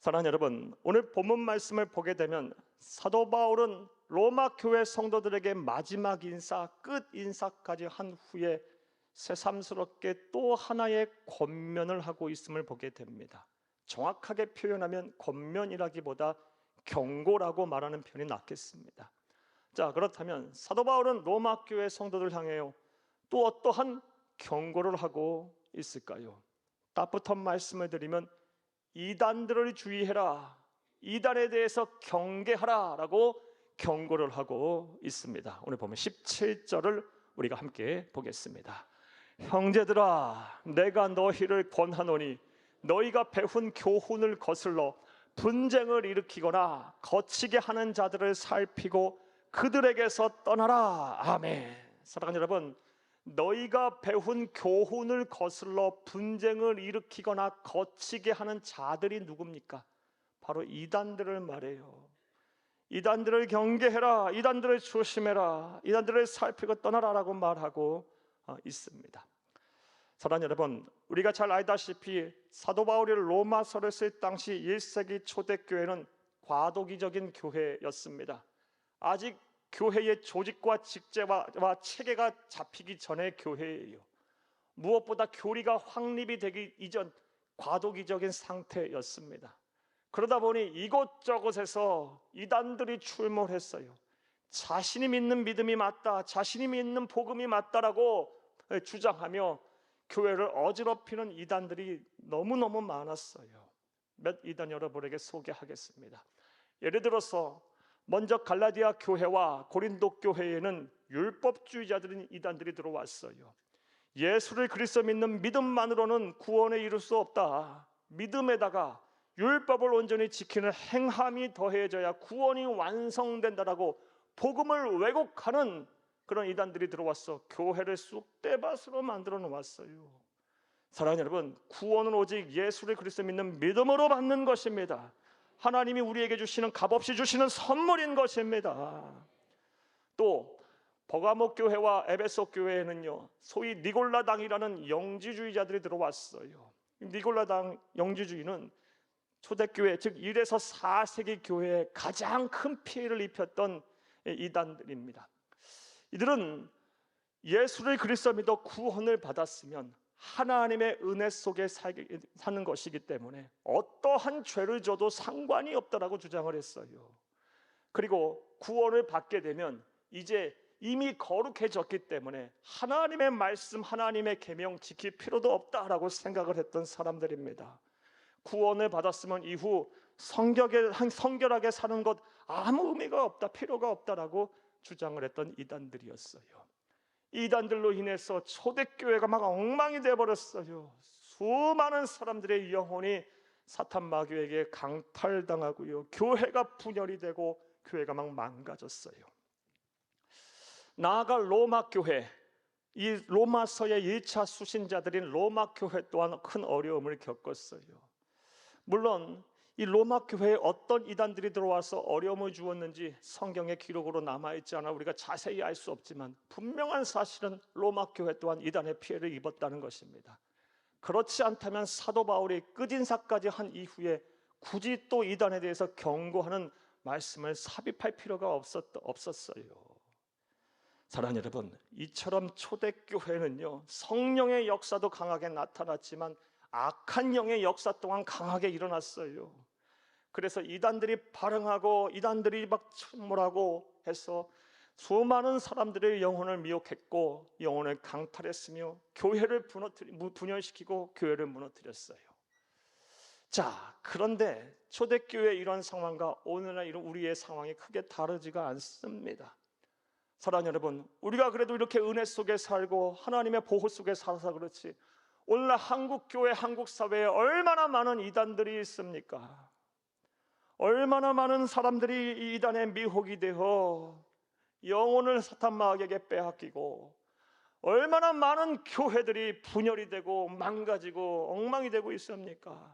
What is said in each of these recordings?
사랑하는 여러분, 오늘 본문 말씀을 보게 되면 사도 바울은 로마 교회 성도들에게 마지막 인사, 끝 인사까지 한 후에 새삼스럽게 또 하나의 권면을 하고 있음을 보게 됩니다. 정확하게 표현하면 권면이라기보다 경고라고 말하는 편이 낫겠습니다. 자, 그렇다면 사도 바울은 로마 교회 성도들 향해요, 또 어떠한 경고를 하고 있을까요? 따뜻한 말씀을 드리면 이단들을 주의해라, 이단에 대해서 경계하라 라고 경고를 하고 있습니다. 오늘 보면 17절을 우리가 함께 보겠습니다. 형제들아, 내가 너희를 권하노니 너희가 배운 교훈을 거슬러 분쟁을 일으키거나 거치게 하는 자들을 살피고 그들에게서 떠나라. 아멘. 사랑하는 여러분, 너희가 배운 교훈을 거슬러 분쟁을 일으키거나 거치게 하는 자들이 누굽니까? 바로 이단들을 말해요. 이단들을 경계해라, 이단들을 조심해라, 이단들을 살피고 떠나라라고 말하고 있습니다. 사랑하는 여러분, 우리가 잘 알다시피 사도 바울이 로마서를 쓸 당시 1세기 초대교회는 과도기적인 교회였습니다. 아직 교회의 조직과 직제와 체계가 잡히기 전의 교회예요. 무엇보다 교리가 확립이 되기 이전 과도기적인 상태였습니다. 그러다 보니 이곳저곳에서 이단들이 출몰했어요. 자신이 믿는 믿음이 맞다, 자신이 믿는 복음이 맞다라고 주장하며 교회를 어지럽히는 이단들이 너무너무 많았어요. 몇 이단 여러분에게 소개하겠습니다. 예를 들어서 먼저 갈라디아 교회와 고린도 교회에는 율법주의자들인 이단들이 들어왔어요. 예수를 그리스도 믿는 믿음만으로는 구원에 이룰 수 없다, 믿음에다가 율법을 온전히 지키는 행함이 더해져야 구원이 완성된다라고 복음을 왜곡하는 그런 이단들이 들어왔어 교회를 쑥대밭으로 만들어 놓았어요. 사랑하는 여러분, 구원은 오직 예수를 그리스도 믿는 믿음으로 받는 것입니다. 하나님이 우리에게 주시는 값없이 주시는 선물인 것입니다. 또 버가모 교회와 에베소 교회에는요, 소위 니골라당이라는 영지주의자들이 들어왔어요. 니골라당 영지주의는 초대교회, 즉 1에서 4세기 교회에 가장 큰 피해를 입혔던 이단들입니다. 이들은 예수를 그리스도 믿어 구원을 받았으면 하나님의 은혜 속에 사는 것이기 때문에 어떠한 죄를 져도 상관이 없다라고 주장을 했어요. 그리고 구원을 받게 되면 이제 이미 거룩해졌기 때문에 하나님의 말씀, 하나님의 계명 지킬 필요도 없다라고 생각을 했던 사람들입니다. 구원을 받았으면 이후 성결하게 사는 것 아무 의미가 없다, 필요가 없다라고 주장을 했던 이단들이었어요. 이단들로 인해서 초대교회가 막 엉망이 되어버렸어요. 수많은 사람들의 영혼이 사탄 마귀에게 강탈당하고요, 교회가 분열이 되고 교회가 막 망가졌어요. 나아가 로마 교회, 이 로마서의 1차 수신자들인 로마 교회 또한 큰 어려움을 겪었어요. 물론 이 로마 교회에 어떤 이단들이 들어와서 어려움을 주었는지 성경의 기록으로 남아있지 않아 우리가 자세히 알 수 없지만 분명한 사실은 로마 교회 또한 이단의 피해를 입었다는 것입니다. 그렇지 않다면 사도 바울이 끝인사까지 한 이후에 굳이 또 이단에 대해서 경고하는 말씀을 삽입할 필요가 없었어요. 사랑하는 여러분, 이처럼 초대교회는요, 성령의 역사도 강하게 나타났지만 악한 영의 역사 또한 강하게 일어났어요. 그래서 이단들이 발흥하고 이단들이 막 침몰하고 해서 수많은 사람들의 영혼을 미혹했고 영혼을 강탈했으며 교회를 분열시키고 교회를 무너뜨렸어요. 자, 그런데 초대교회의 이런 상황과 오늘날 이런 우리의 상황이 크게 다르지가 않습니다. 사랑하는 여러분, 우리가 그래도 이렇게 은혜 속에 살고 하나님의 보호 속에 살아서 그렇지 오늘날 한국교회, 한국사회에 얼마나 많은 이단들이 있습니까? 얼마나 많은 사람들이 이 이단에 미혹이 되어 영혼을 사탄 마귀에게 빼앗기고 얼마나 많은 교회들이 분열이 되고 망가지고 엉망이 되고 있습니까?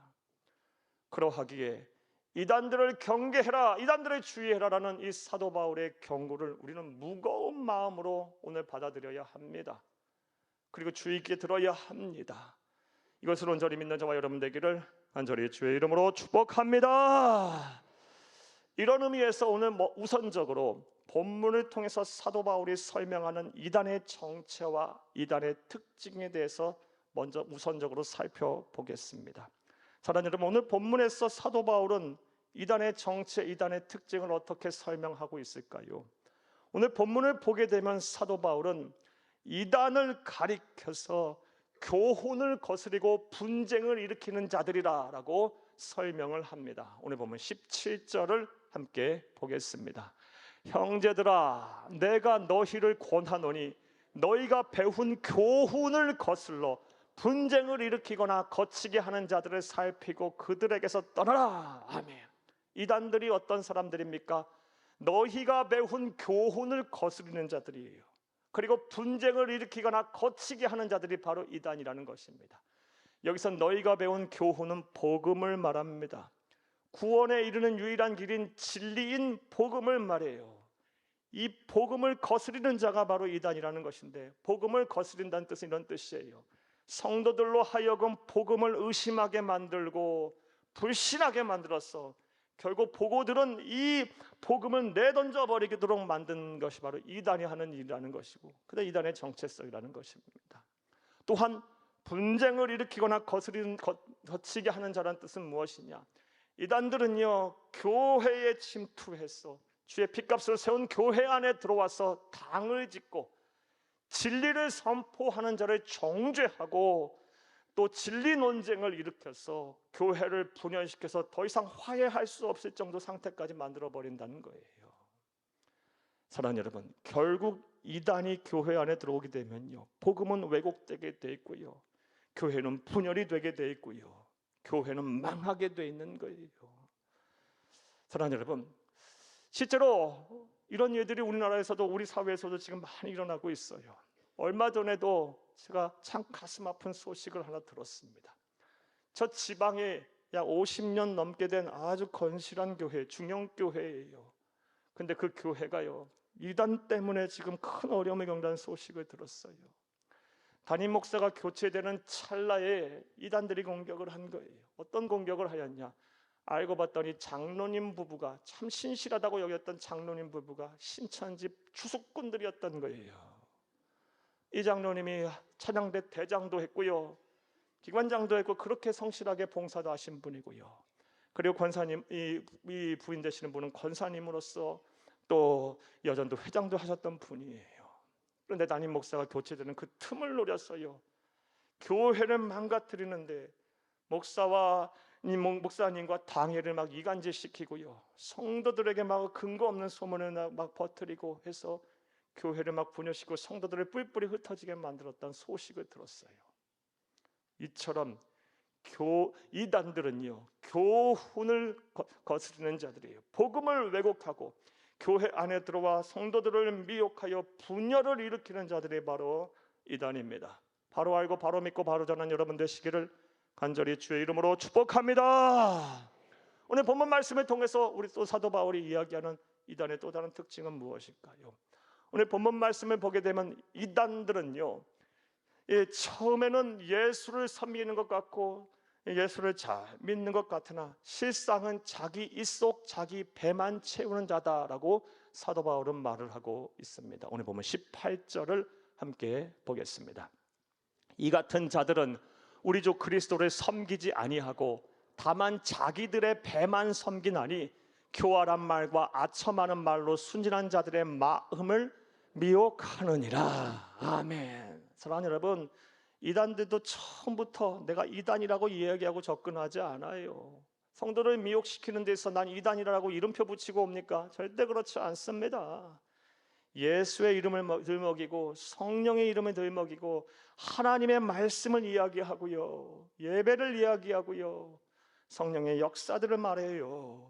그러하기에 이단들을 경계해라, 이단들을 주의해라라는 이 사도 바울의 경고를 우리는 무거운 마음으로 오늘 받아들여야 합니다. 그리고 주의 있게 들어야 합니다. 이것을 온전히 믿는 저와 여러분 되기를 간절히 주의 이름으로 축복합니다. 이런 의미에서 오늘 우선적으로 본문을 통해서 사도 바울이 설명하는 이단의 정체와 이단의 특징에 대해서 먼저 우선적으로 살펴보겠습니다. 사랑하는 여러분, 오늘 본문에서 사도 바울은 이단의 정체, 이단의 특징을 어떻게 설명하고 있을까요? 오늘 본문을 보게 되면 사도 바울은 이단을 가리켜서 교훈을 거스리고 분쟁을 일으키는 자들이라고 설명을 합니다. 오늘 보면 17절을 함께 보겠습니다. 형제들아, 내가 너희를 권하노니 너희가 배운 교훈을 거슬러 분쟁을 일으키거나 거치게 하는 자들을 살피고 그들에게서 떠나라. 아멘. 이단들이 어떤 사람들입니까? 너희가 배운 교훈을 거스르는 자들이에요. 그리고 분쟁을 일으키거나 거치게 하는 자들이 바로 이단이라는 것입니다. 여기서 너희가 배운 교훈은 복음을 말합니다. 구원에 이르는 유일한 길인 진리인 복음을 말해요. 이 복음을 거스리는 자가 바로 이단이라는 것인데, 복음을 거스린다는 뜻은 이런 뜻이에요. 성도들로 하여금 복음을 의심하게 만들고 불신하게 만들어서 결국 보고들은 이 복음을 내던져 버리도록 만든 것이 바로 이단이 하는 일이라는 것이고, 그게 이단의 정체성이라는 것입니다. 또한 분쟁을 일으키거나 거치게 하는 자라는 뜻은 무엇이냐? 이단들은요, 교회에 침투해서 주의 핏값을 세운 교회 안에 들어와서 당을 짓고 진리를 선포하는 자를 정죄하고 또 진리 논쟁을 일으켜서 교회를 분열시켜서 더 이상 화해할 수 없을 정도 상태까지 만들어버린다는 거예요. 사랑하는 여러분, 결국 이단이 교회 안에 들어오게 되면요, 복음은 왜곡되게 돼 있고요, 교회는 분열이 되게 돼 있고요, 교회는 망하게 돼 있는 거예요. 사랑하는 여러분, 실제로 이런 일들이 우리나라에서도 우리 사회에서도 지금 많이 일어나고 있어요. 얼마 전에도 제가 참 가슴 아픈 소식을 하나 들었습니다. 저 지방에 약 50년 넘게 된 아주 건실한 교회, 중형교회예요. 근데 그 교회가요, 이단 때문에 지금 큰 어려움을 겪는다는 소식을 들었어요. 담임 목사가 교체되는 찰나에 이단들이 공격을 한 거예요. 어떤 공격을 하였냐? 알고 봤더니 장로님 부부가, 참 신실하다고 여겼던 장로님 부부가 신천지 추수꾼들이었던 거예요. 이 장로님이 찬양대 대장도 했고요, 기관장도 했고, 그렇게 성실하게 봉사도 하신 분이고요. 그리고 권사님, 이 부인 되시는 분은 권사님으로서 또 여전도 회장도 하셨던 분이에요. 그런데 담임 목사가 교체되는 그 틈을 노렸어요. 교회를 망가뜨리는데 목사님과 당회를 막 이간질시키고요, 성도들에게 막 근거 없는 소문을 막 퍼뜨리고 해서 교회를 막 분열시키고 성도들을 뿔뿔이 흩어지게 만들었다는 소식을 들었어요. 이처럼 이단들은요, 교훈을 거스르는 자들이에요. 복음을 왜곡하고 교회 안에 들어와 성도들을 미혹하여 분열을 일으키는 자들이 바로 이단입니다. 바로 알고 바로 믿고 바로 전하는 여러분 되시기를 간절히 주의 이름으로 축복합니다. 오늘 본문 말씀을 통해서 우리 또 사도 바울이 이야기하는 이단의 또 다른 특징은 무엇일까요? 오늘 본문 말씀을 보게 되면 이단들은요, 처음에는 예수를 섬기는 것 같고 예수를 잘 믿는 것 같으나 실상은 자기 입속 자기 배만 채우는 자다라고 사도 바울은 말을 하고 있습니다. 오늘 보면 18절을 함께 보겠습니다. 이 같은 자들은 우리 주 그리스도를 섬기지 아니하고 다만 자기들의 배만 섬기나니 교활한 말과 아첨하는 말로 순진한 자들의 마음을 미혹하느니라. 아멘. 사랑하는 여러분, 이단들도 처음부터 내가 이단이라고 이야기하고 접근하지 않아요. 성도를 미혹시키는 데서 난 이단이라고 이름표 붙이고 옵니까? 절대 그렇지 않습니다. 예수의 이름을 들먹이고 성령의 이름을 들먹이고 하나님의 말씀을 이야기하고요, 예배를 이야기하고요, 성령의 역사들을 말해요.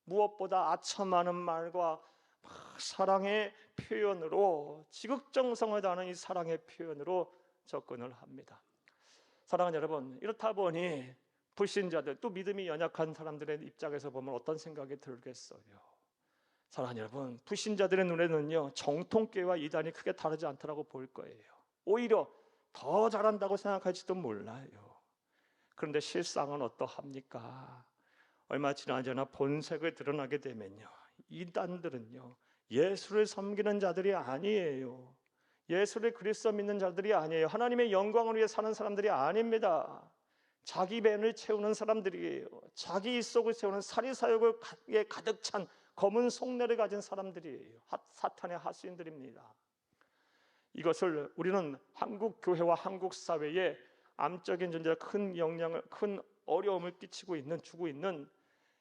무엇보다 아첨하는 말과 사랑의 표현으로, 지극정성을 다하는 이 사랑의 표현으로 접근을 합니다. 사랑하는 여러분, 이렇다 보니 불신자들, 또 믿음이 연약한 사람들의 입장에서 보면 어떤 생각이 들겠어요? 사랑하는 여러분, 불신자들의 눈에는요, 정통교회와 이단이 크게 다르지 않다고 볼 거예요. 오히려 더 잘한다고 생각할지도 몰라요. 그런데 실상은 어떠합니까? 얼마 지나지 않아 본색을 드러나게 되면요, 이단들은요 예수를 섬기는 자들이 아니에요. 예수를 그리스도 믿는 자들이 아니에요. 하나님의 영광을 위해 사는 사람들이 아닙니다. 자기 배를 채우는 사람들이에요. 자기 입속을 채우는 사리사욕에 가득 찬 검은 속내를 가진 사람들이에요. 사탄의 하수인들입니다. 이것을 우리는 한국 교회와 한국 사회에 암적인 존재가 큰 어려움을 주고 있는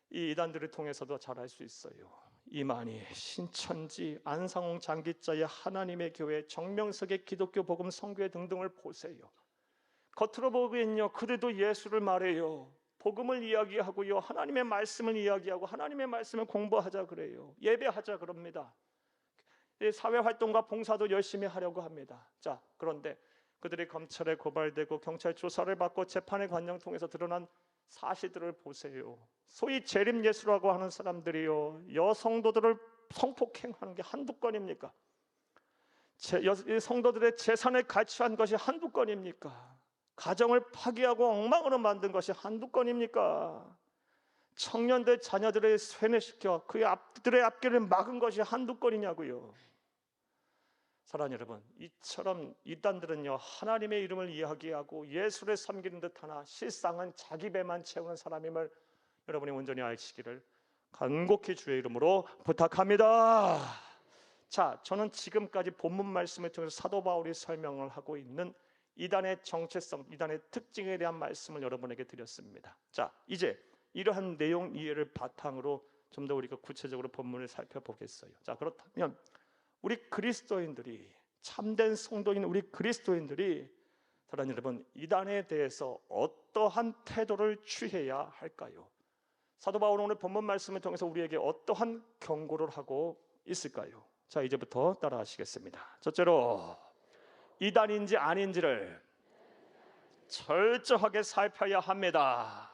이 이단들을 통해서도 잘 알 수 있어요. 이만희, 신천지, 안상홍 장기자의 하나님의 교회, 정명석의 기독교 복음 선교회 등등을 보세요. 겉으로 보기엔요 그들도 예수를 말해요. 복음을 이야기하고요, 하나님의 말씀을 이야기하고 하나님의 말씀을 공부하자 그래요. 예배하자 그럽니다. 사회활동과 봉사도 열심히 하려고 합니다. 자, 그런데 그들이 검찰에 고발되고 경찰 조사를 받고 재판의 과정 통해서 드러난 사실들을 보세요. 소위 재림예수라고 하는 사람들이요, 여성도들을 성폭행하는 게 한두 건입니까? 성도들의 재산을 가치한 것이 한두 건입니까? 가정을 파괴하고 엉망으로 만든 것이 한두 건입니까? 청년들 자녀들을 쇠뇌시켜 그들의 앞길을 막은 것이 한두 건이냐고요. 사랑하는 여러분, 이처럼 이단들은요 하나님의 이름을 이야기하고 예수를 섬기는 듯하나 실상은 자기 배만 채우는 사람임을 여러분이 온전히 아시기를 간곡히 주의 이름으로 부탁합니다. 자, 저는 지금까지 본문 말씀을 통해서 사도 바울이 설명을 하고 있는 이단의 정체성, 이단의 특징에 대한 말씀을 여러분에게 드렸습니다. 자, 이제 이러한 내용 이해를 바탕으로 좀 더 우리가 구체적으로 본문을 살펴보겠어요. 자, 그렇다면 우리 그리스도인들이, 참된 성도인 우리 그리스도인들이 사랑하는 여러분, 이단에 대해서 어떠한 태도를 취해야 할까요? 사도 바울은 오늘 본문 말씀을 통해서 우리에게 어떠한 경고를 하고 있을까요? 자, 이제부터 따라하시겠습니다. 첫째로, 이단인지 아닌지를 철저하게 살펴야 합니다.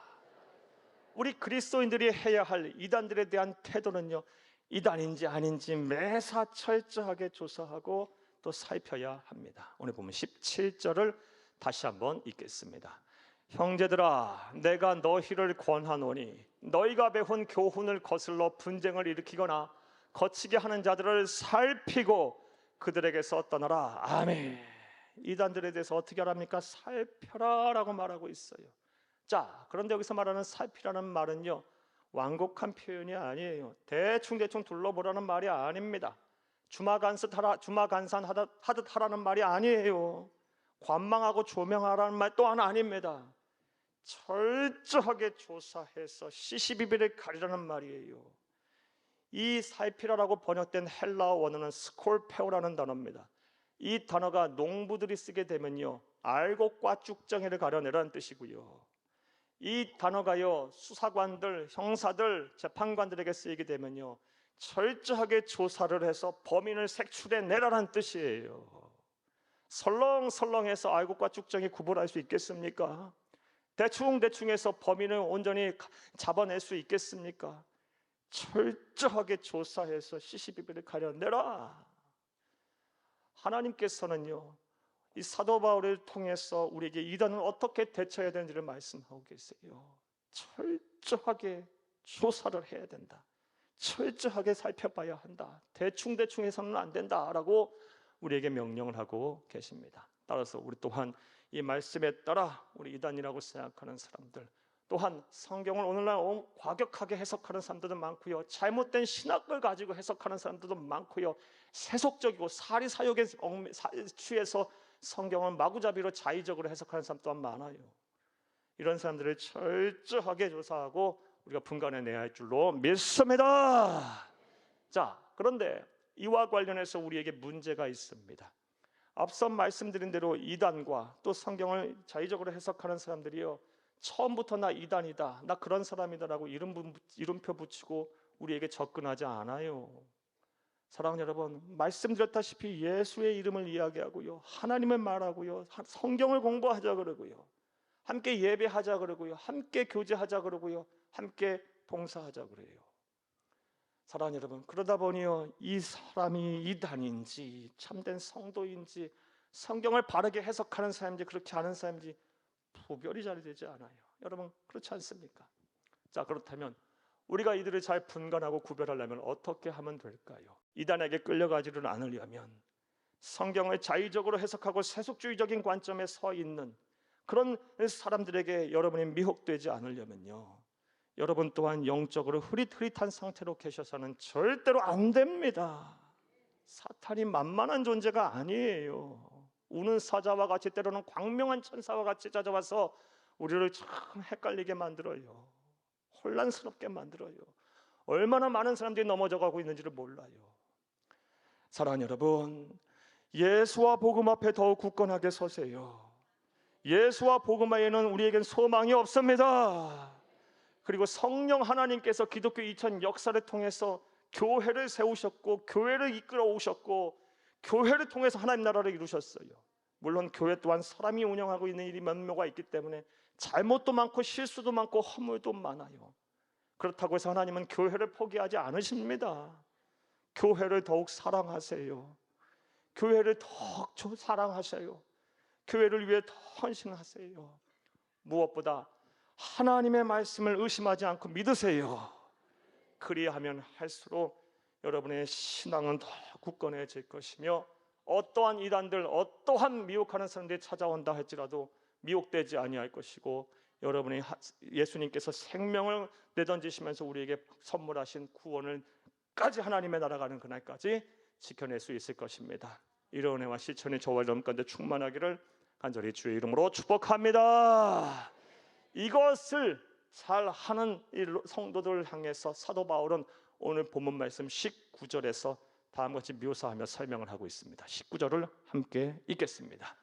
우리 그리스도인들이 해야 할 이단들에 대한 태도는요, 이단인지 아닌지 매사 철저하게 조사하고 또 살펴야 합니다. 오늘 보면 17절을 다시 한번 읽겠습니다. 형제들아, 내가 너희를 권하노니 너희가 배운 교훈을 거슬러 분쟁을 일으키거나 거치게 하는 자들을 살피고 그들에게서 떠나라. 아멘. 이단들에 대해서 어떻게 하랍니까? 살펴라 라고 말하고 있어요. 자, 그런데 여기서 말하는 살피라는 말은요, 완곡한 표현이 아니에요. 대충 둘러보라는 말이 아닙니다. 주마간산하듯 하라는 말이 아니에요. 관망하고 조명하라는 말 또한 아닙니다. 철저하게 조사해서 시시비비를 가리라는 말이에요. 이 살피라라고 번역된 헬라어 원어는 스콜페오라는 단어입니다. 이 단어가 농부들이 쓰게 되면요, 알곡 과죽정이를 가려내라는 뜻이고요, 이 단어가요 수사관들, 형사들, 재판관들에게 쓰이게 되면요 철저하게 조사를 해서 범인을 색출해내라는 뜻이에요. 설렁설렁해서 알곡과 쭉정이 구분할 수 있겠습니까? 대충해서 범인을 온전히 잡아낼 수 있겠습니까? 철저하게 조사해서 시시비비를 가려내라. 하나님께서는요 이 사도 바울을 통해서 우리에게 이단은 어떻게 대처해야 되는지를 말씀하고 계세요. 철저하게 조사를 해야 된다. 철저하게 살펴봐야 한다. 대충해서는 안 된다라고 우리에게 명령을 하고 계십니다. 따라서 우리 또한 이 말씀에 따라 우리 이단이라고 생각하는 사람들, 또한 성경을 오늘날 과격하게 해석하는 사람들도 많고요, 잘못된 신학을 가지고 해석하는 사람들도 많고요, 세속적이고 사리사욕에 취해서 성경을 마구잡이로 자의적으로 해석하는 사람 또한 많아요. 이런 사람들을 철저하게 조사하고 우리가 분간해내야 할 줄로 믿습니다. 자, 그런데 이와 관련해서 우리에게 문제가 있습니다. 앞서 말씀드린 대로 이단과 또 성경을 자의적으로 해석하는 사람들이요, 처음부터 나 이단이다, 나 그런 사람이다라고 이름표 붙이고 우리에게 접근하지 않아요. 사랑하는 여러분, 말씀드렸다시피 예수의 이름을 이야기하고요, 하나님을 말하고요, 성경을 공부하자 그러고요, 함께 예배하자 그러고요, 함께 교제하자 그러고요, 함께 봉사하자 그래요. 사랑하는 여러분, 그러다 보니요 이 사람이 이단인지 참된 성도인지 성경을 바르게 해석하는 사람인지 그렇지 않은 사람인지 구별이 잘 되지 않아요. 여러분 그렇지 않습니까? 자, 그렇다면 우리가 이들을 잘 분간하고 구별하려면 어떻게 하면 될까요? 이단에게 끌려가지를 않으려면 성경을 자의적으로 해석하고 세속주의적인 관점에 서 있는 그런 사람들에게 여러분이 미혹되지 않으려면요, 여러분 또한 영적으로 흐릿흐릿한 상태로 계셔서는 절대로 안 됩니다. 사탄이 만만한 존재가 아니에요. 우는 사자와 같이, 때로는 광명한 천사와 같이 찾아와서 우리를 참 헷갈리게 만들어요. 혼란스럽게 만들어요. 얼마나 많은 사람들이 넘어져가고 있는지를 몰라요. 사랑하는 여러분, 예수와 복음 앞에 더욱 굳건하게 서세요. 예수와 복음 외에는 우리에겐 소망이 없습니다. 그리고 성령 하나님께서 기독교 2000 역사를 통해서 교회를 세우셨고 교회를 이끌어 오셨고 교회를 통해서 하나님 나라를 이루셨어요. 물론 교회 또한 사람이 운영하고 있는 일이 면모가 있기 때문에 잘못도 많고 실수도 많고 허물도 많아요. 그렇다고 해서 하나님은 교회를 포기하지 않으십니다. 교회를 더욱 사랑하세요. 교회를 더욱 사랑하세요. 교회를 위해 더 헌신하세요. 무엇보다 하나님의 말씀을 의심하지 않고 믿으세요. 그리하면 할수록 여러분의 신앙은 더 굳건해질 것이며 어떠한 이단들, 어떠한 미혹하는 사람들이 찾아온다 할지라도 미혹되지 아니할 것이고, 여러분이 예수님께서 생명을 내던지시면서 우리에게 선물하신 구원을까지 하나님의 나라 가는 그날까지 지켜낼 수 있을 것입니다. 이런 은혜와 실천이 저와 여러분 가운데 충만하기를 간절히 주의 이름으로 축복합니다. 이것을 잘 하는 성도들을 향해서 사도 바울은 오늘 본문 말씀 19절에서 다음같이 묘사하며 설명을 하고 있습니다. 19절을 함께 읽겠습니다.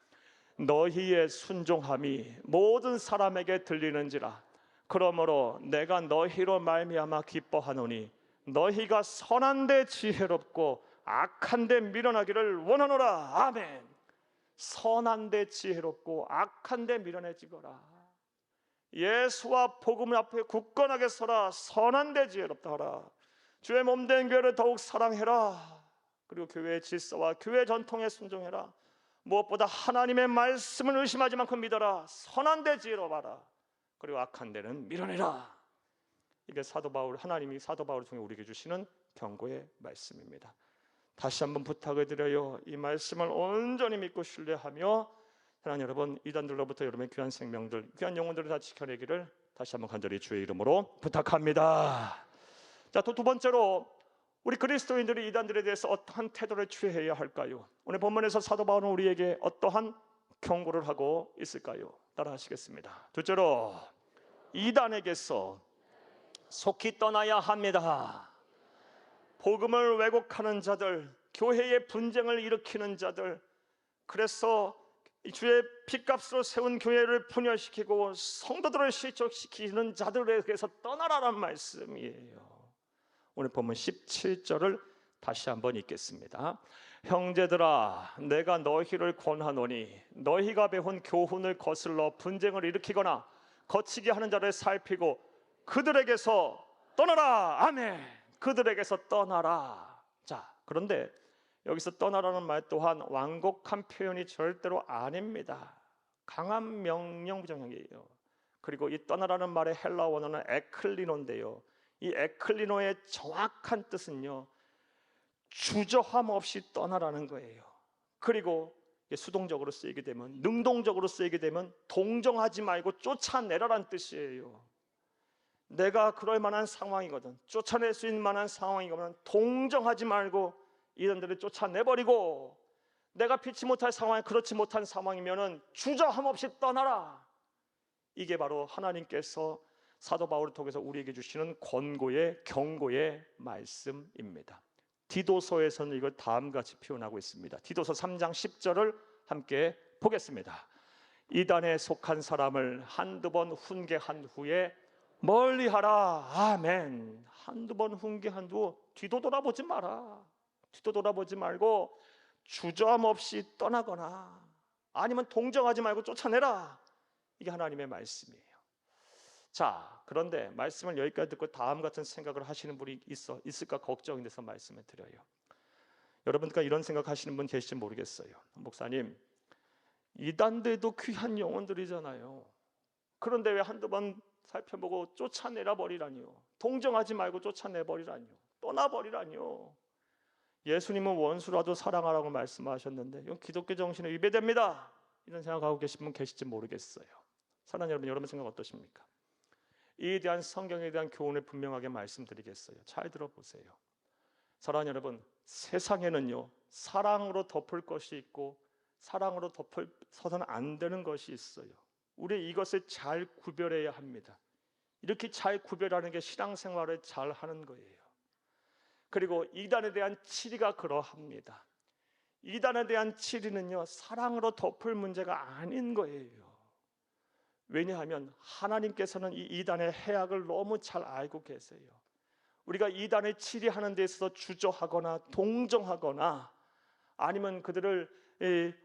너희의 순종함이 모든 사람에게 들리는지라. 그러므로 내가 너희로 말미암아 기뻐하노니 너희가 선한 데 지혜롭고 악한 데 미련하기를 원하노라. 아멘. 선한 데 지혜롭고 악한 데 미련해지거라. 예수와 복음 앞에 굳건하게 서라. 선한 데 지혜롭다 하라. 주의 몸된 교회를 더욱 사랑해라. 그리고 교회의 질서와 교회 전통에 순종해라. 무엇보다 하나님의 말씀을 의심하지 않고 믿어라. 선한 데 지혜로워라. 그리고 악한 데는 밀어내라. 이게 사도 바울, 하나님이 사도 바울을 통해 우리에게 주시는 경고의 말씀입니다. 다시 한번 부탁을 드려요. 이 말씀을 온전히 믿고 신뢰하며 사랑하는 여러분, 이단들로부터 여러분의 귀한 생명들, 귀한 영혼들을 다 지켜내기를 다시 한번 간절히 주의 이름으로 부탁합니다. 자, 또 두 번째로 우리 그리스도인들이 이단들에 대해서 어떠한 태도를 취해야 할까요? 오늘 본문에서 사도 바울은 우리에게 어떠한 경고를 하고 있을까요? 따라 하시겠습니다. 둘째로, 이단에게서 속히 떠나야 합니다. 복음을 왜곡하는 자들, 교회의 분쟁을 일으키는 자들, 그래서 주의 핏값으로 세운 교회를 분열시키고 성도들을 실족시키는 자들에게서 떠나라는 말씀이에요. 오늘 본문 17절을 다시 한번 읽겠습니다. 형제들아, 내가 너희를 권하노니 너희가 배운 교훈을 거슬러 분쟁을 일으키거나 거치게 하는 자를 살피고 그들에게서 떠나라. 아멘. 그들에게서 떠나라. 자, 그런데 여기서 떠나라는 말 또한 완곡한 표현이 절대로 아닙니다. 강한 명령 부정형이에요. 그리고 이 떠나라는 말의 헬라 원어는 에클리노인데요, 이 에클리노의 정확한 뜻은요, 주저함 없이 떠나라는 거예요. 그리고 수동적으로 쓰이게 되면, 능동적으로 쓰이게 되면 동정하지 말고 쫓아내라란 뜻이에요. 내가 그럴 만한 상황이거든, 쫓아낼 수 있는 만한 상황이거든, 동정하지 말고 이들을 쫓아내버리고, 내가 피치 못할 상황이 그렇지 못한 상황이면은 주저함 없이 떠나라. 이게 바로 하나님께서 사도 바울을 통해서 우리에게 주시는 권고의 경고의 말씀입니다. 디도서에서는 이걸 다음같이 표현하고 있습니다. 디도서 3장 10절을 함께 보겠습니다. 이단에 속한 사람을 한두 번 훈계한 후에 멀리하라. 아멘. 한두 번 훈계한 후 뒤도 돌아보지 마라. 뒤도 돌아보지 말고 주저함 없이 떠나거나 아니면 동정하지 말고 쫓아내라. 이게 하나님의 말씀이에요. 자, 그런데 말씀을 여기까지 듣고 다음 같은 생각을 하시는 분이 있을까 걱정이 돼서 말씀을 드려요. 여러분과 이런 생각하시는 분 계실지 모르겠어요. 목사님, 이단들도 귀한 영혼들이잖아요. 그런데 왜 한두 번 살펴보고 쫓아내라 버리라니요? 동정하지 말고 쫓아내 버리라니요? 떠나버리라니요? 예수님은 원수라도 사랑하라고 말씀하셨는데 이건 기독교 정신에 위배됩니다. 이런 생각하고 계신 분 계실지 모르겠어요. 사랑하는 여러분, 여러분 생각 어떠십니까? 이에 대한 성경에 대한 교훈을 분명하게 말씀드리겠어요. 잘 들어보세요. 사랑하는 여러분, 세상에는요 사랑으로 덮을 것이 있고 사랑으로 덮어서는 안 되는 것이 있어요. 우리 이것을 잘 구별해야 합니다. 이렇게 잘 구별하는 게 신앙생활을 잘 하는 거예요. 그리고 이단에 대한 치리가 그러합니다. 이단에 대한 치리는요 사랑으로 덮을 문제가 아닌 거예요. 왜냐하면 하나님께서는 이 이단의 해악을 너무 잘 알고 계세요. 우리가 이단을 치리하는 데 있어서 주저하거나 동정하거나 아니면 그들을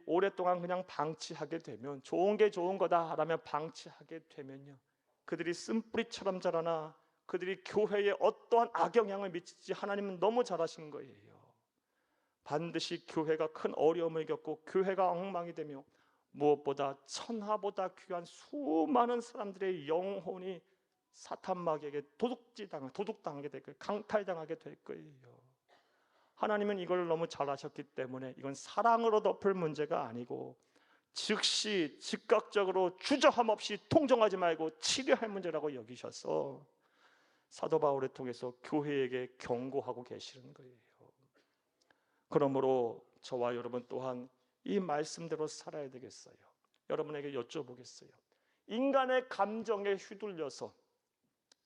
오랫동안 그냥 방치하게 되면, 좋은 게 좋은 거다라며 방치하게 되면요 그들이 쓴뿌리처럼 자라나 그들이 교회에 어떠한 악영향을 미칠지 하나님은 너무 잘 아신 거예요. 반드시 교회가 큰 어려움을 겪고 교회가 엉망이 되며 무엇보다 천하보다 귀한 수많은 사람들의 영혼이 사탄 마귀에게 도둑당하게 될 거예요. 강탈당하게 될 거예요. 하나님은 이걸 너무 잘 아셨기 때문에 이건 사랑으로 덮을 문제가 아니고 즉시 즉각적으로 주저함 없이 동정하지 말고 치료할 문제라고 여기셔서 사도 바울을 통해서 교회에게 경고하고 계시는 거예요. 그러므로 저와 여러분 또한 이 말씀대로 살아야 되겠어요. 여러분에게 여쭤보겠어요. 인간의 감정에 휘둘려서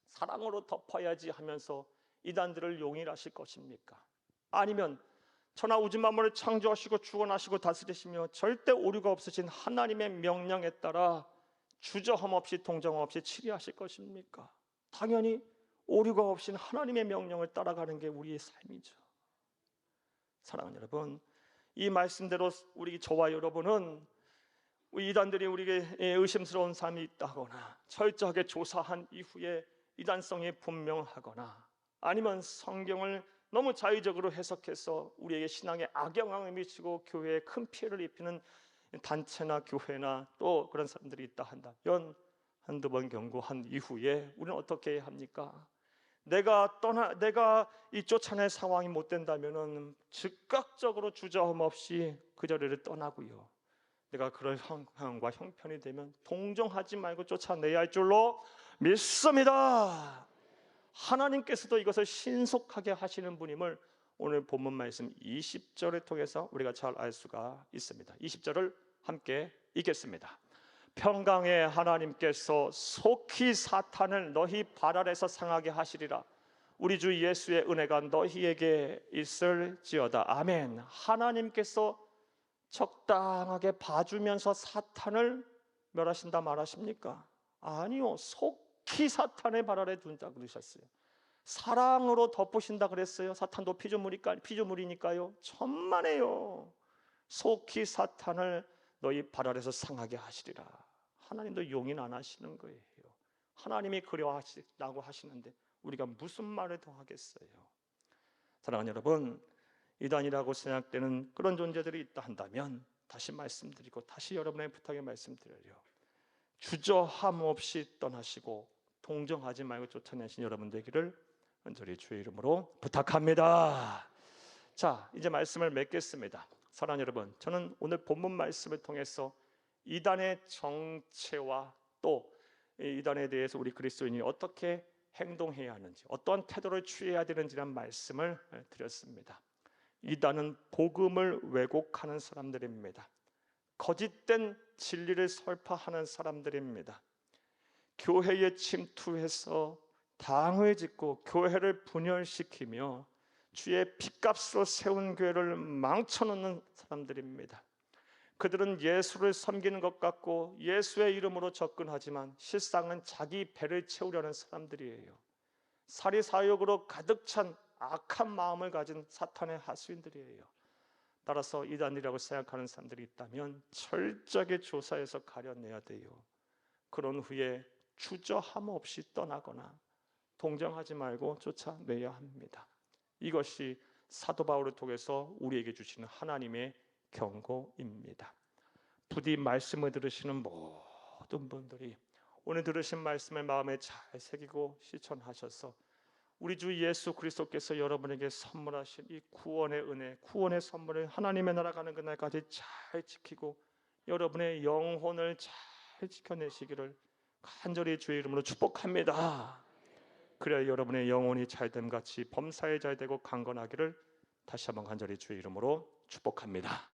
사랑으로 덮어야지 하면서 이단들을 용인하실 것입니까? 아니면 천하 우주 만물을 창조하시고 주관하시고 다스리시며 절대 오류가 없으신 하나님의 명령에 따라 주저함 없이 동정 없이 치리하실 것입니까? 당연히 오류가 없인 하나님의 명령을 따라가는 게 우리의 삶이죠. 사랑하는 여러분, 이 말씀대로 저와 여러분은 이단들이 우리에게 의심스러운 삶이 있다거나 철저하게 조사한 이후에 이단성이 분명하거나 아니면 성경을 너무 자의적으로 해석해서 우리에게 신앙에 악영향을 미치고 교회에 큰 피해를 입히는 단체나 교회나 또 그런 사람들이 있다 한다면 한두 번 경고한 이후에 우리는 어떻게 해야 합니까? 내가 이 쫓아낼 상황이 못 된다면은 즉각적으로 주저함 없이 그 자리를 떠나고요. 내가 그런 상황과 형편이 되면 동정하지 말고 쫓아내야 할 줄로 믿습니다. 하나님께서도 이것을 신속하게 하시는 분임을 오늘 본문 말씀 20절을 통해서 우리가 잘 알 수가 있습니다. 20절을 함께 읽겠습니다. 평강의 하나님께서 속히 사탄을 너희 발 아래서 상하게 하시리라. 우리 주 예수의 은혜가 너희에게 있을지어다. 아멘. 하나님께서 적당하게 봐주면서 사탄을 멸하신다 말하십니까? 아니요. 속히 사탄의 발 아래 둔다 그러셨어요. 사랑으로 덮으신다 그랬어요. 사탄도 피조물이니까요. 천만에요. 속히 사탄을 너희 발 아래서 상하게 하시리라. 하나님도 용인 안 하시는 거예요. 하나님이 그려하시라고 하시는데 우리가 무슨 말을 더 하겠어요? 사랑하는 여러분, 이단이라고 생각되는 그런 존재들이 있다 한다면 다시 말씀드리고 다시 여러분의 부탁에 말씀드려요. 주저함 없이 떠나시고 동정하지 말고 쫓아내신 여러분 되기를 간절히 주의 이름으로 부탁합니다. 자, 이제 말씀을 맺겠습니다. 사랑하는 여러분, 저는 오늘 본문 말씀을 통해서 이단의 정체와 또 이단에 대해서 우리 그리스도인이 어떻게 행동해야 하는지, 어떠한 태도를 취해야 되는지라는 말씀을 드렸습니다. 이단은 복음을 왜곡하는 사람들입니다. 거짓된 진리를 설파하는 사람들입니다. 교회에 침투해서 당을 짓고 교회를 분열시키며 주의 핏값으로 세운 교회를 망쳐놓는 사람들입니다. 그들은 예수를 섬기는 것 같고 예수의 이름으로 접근하지만 실상은 자기 배를 채우려는 사람들이에요. 사리사욕으로 가득 찬 악한 마음을 가진 사탄의 하수인들이에요. 따라서 이단이라고 생각하는 사람들이 있다면 철저하게 조사해서 가려내야 돼요. 그런 후에 주저함 없이 떠나거나 동정하지 말고 쫓아내야 합니다. 이것이 사도 바울을 통해서 우리에게 주시는 하나님의 경고입니다. 부디 말씀을 들으시는 모든 분들이 오늘 들으신 말씀을 마음에 잘 새기고 실천하셔서 우리 주 예수 그리스도께서 여러분에게 선물하신 이 구원의 은혜, 구원의 선물을 하나님의 나라 가는 그날까지 잘 지키고 여러분의 영혼을 잘 지켜내시기를 간절히 주의 이름으로 축복합니다. 그래야 여러분의 영혼이 잘됨 같이 범사에 잘되고 강건하기를 다시 한번 간절히 주의 이름으로 축복합니다.